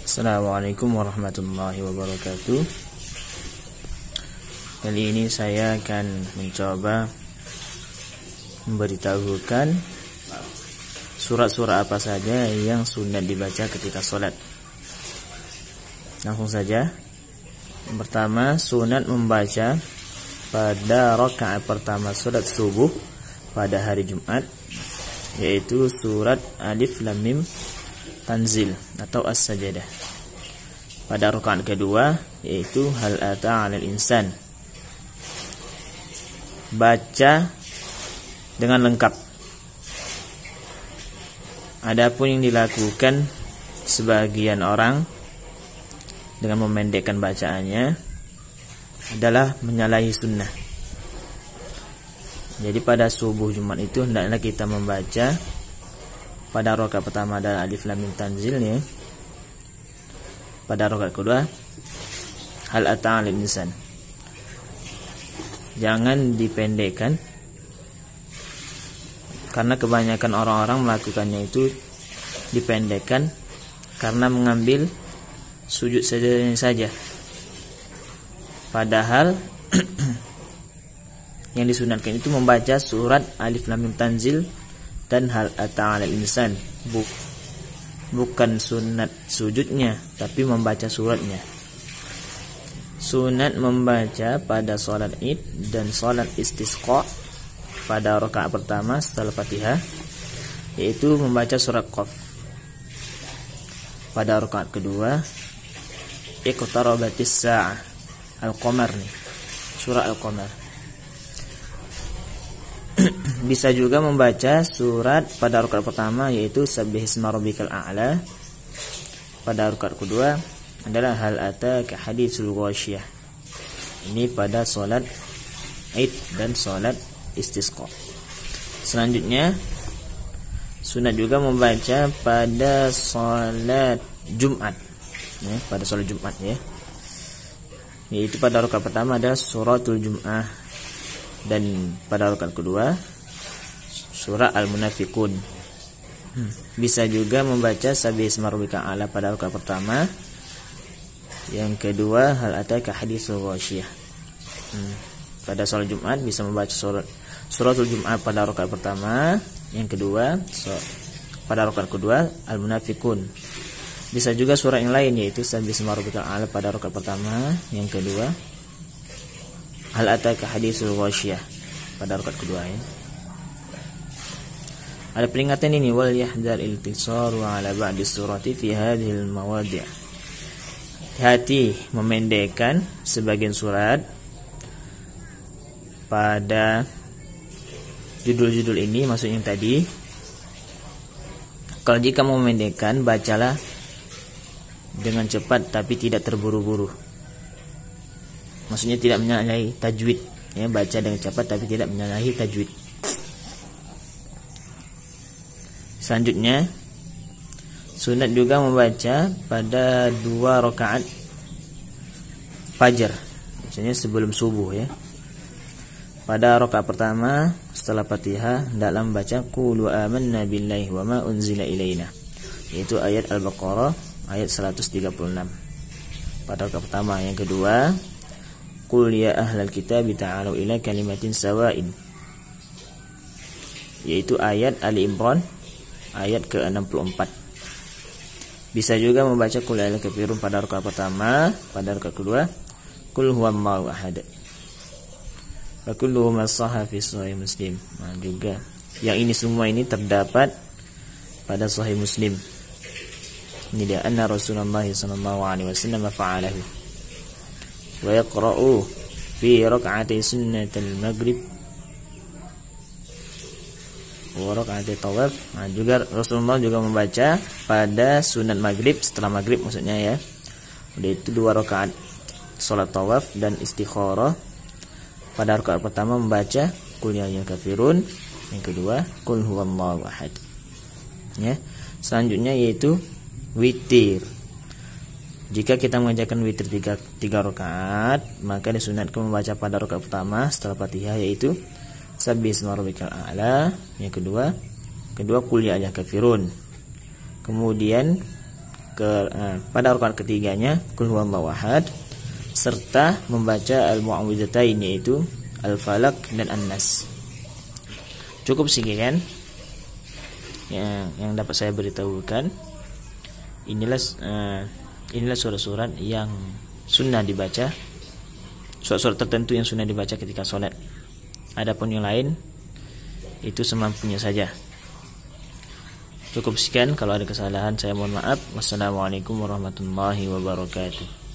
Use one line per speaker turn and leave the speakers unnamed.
Assalamualaikum warahmatullahi wabarakatuh. Kali ini saya akan mencoba memberitahukan surat-surat apa saja yang sunat dibaca ketika sholat. Langsung saja. Yang pertama, sunat membaca pada rakaat pertama sholat subuh pada hari Jumat, yaitu surat Alif Lam Mim Tanzil atau As-Sajdah. Pada rakaat kedua yaitu Hal Ata 'alal Insan, baca dengan lengkap. Adapun yang dilakukan sebagian orang dengan memendekkan bacaannya adalah menyalahi sunnah. Jadi pada subuh Jumat itu hendaklah kita membaca pada rakaat pertama adalah Alif Lam Mim Tanzil ya. Pada rakaat kedua Hal Ata 'alal Insan. Jangan dipendekkan, karena kebanyakan orang-orang melakukannya itu dipendekkan karena mengambil sujud sajadahnya saja. Padahal yang disunatkan itu membaca surat Alif Lam Mim Tanzil dan Hal Ata 'alal Insan. Bukan sunat sujudnya, tapi membaca suratnya. Sunat membaca pada sholat id dan sholat istisqa pada rakaat pertama setelah Fatihah, yaitu membaca surat Qaf. Pada rakaat kedua Iqtarabatis Sa'ah, Al-Qamar nih, surah Al-Qamar. Bisa juga membaca surat pada rakaat pertama yaitu Sabbihisma Rabbikal A'la. Pada rakaat kedua adalah Hal Ataka Haditsul Ghasyiyah. Ini pada salat Id dan salat Istisqa. Selanjutnya sunat juga membaca pada salat Jumat ya, pada salat Jumat ya. Yaitu pada rakaat pertama adalah suratul Jum'ah, dan pada rakaat kedua surah Al-Munafiqun. Bisa juga membaca Sabbihisma Rabbikal A'la pada rakaat pertama. Yang kedua Hal Ataka Haditsul Ghasyiyah. Pada salat Jumat bisa membaca suratul Jum'ah pada rakaat pertama. Yang kedua pada rakaat kedua Al-Munafiqun. Bisa juga surah yang lain yaitu Sabbihisma Rabbikal A'la pada rakaat pertama. Yang kedua Hal Ataka Haditsul Ghasyiyah pada rakaat kedua ya. Ada peringatan ini, wal yahdhar iltisaru ala ba'di surati fi hadhil mawadi'. Hati memendekkan sebagian surat pada judul-judul ini, maksudnya yang tadi. Kalau jika mau memendekkan, bacalah dengan cepat tapi tidak terburu-buru. Maksudnya tidak menyalahi tajwid ya, baca dengan cepat tapi tidak menyalahi tajwid. Selanjutnya sunat juga membaca pada 2 rakaat fajar, misalnya sebelum subuh ya. Pada rakaat pertama setelah Fatihah hendaklah membaca Qul amanna billahi wa ma unzila ilaina, yaitu ayat Al-Baqarah ayat 136 pada rakaat pertama. Yang kedua Qul ya ahlal kitab ta'alu ila kalimatin sawa'in, yaitu ayat Ali Imran ayat ke-64. Bisa juga membaca Qul ya ayyuhal kafirun pada rakaat pertama. Pada rakaat kedua Qul huwallahu ahad. Wa kullu ma sahha fi sahih Muslim. Nah, juga yang ini semua ini terdapat pada sahih Muslim. Ini dia anna Rasulullah sallallahu alaihi wasallam fa'alahu wa yaqra'u fi rak'atay sunnatul maghrib wa rak'atay tawaf. Nah, juga Rasulullah juga membaca pada sunat maghrib, setelah maghrib maksudnya ya, yaitu 2 rakaat salat tawaf dan istikharah. Pada rakaat pertama membaca Qul ya ayyuhal kafirun, yang kedua Qul huwallahu ahad ya. Selanjutnya yaitu witir. Jika kita mengerjakan witir 3 rakaat, maka disunatkan membaca pada rakaat pertama setelah Fatihah yaitu Sabbihisma Rabbikal A'la. Yang kedua Qul ya ayyuhal kafirun. kemudian pada rakaat ketiganya qul huwallahu ahad, serta membaca al-mu'awwidzatain yaitu al-falaq dan an-nas. Cukup sekian yang dapat saya beritahukan. Inilah surat-surat yang sunnah dibaca, surat-surat tertentu yang sunnah dibaca ketika sholat. Adapun yang lain itu semampunya saja. Cukup sekian, kalau ada kesalahan saya mohon maaf. Wassalamualaikum warahmatullahi wabarakatuh.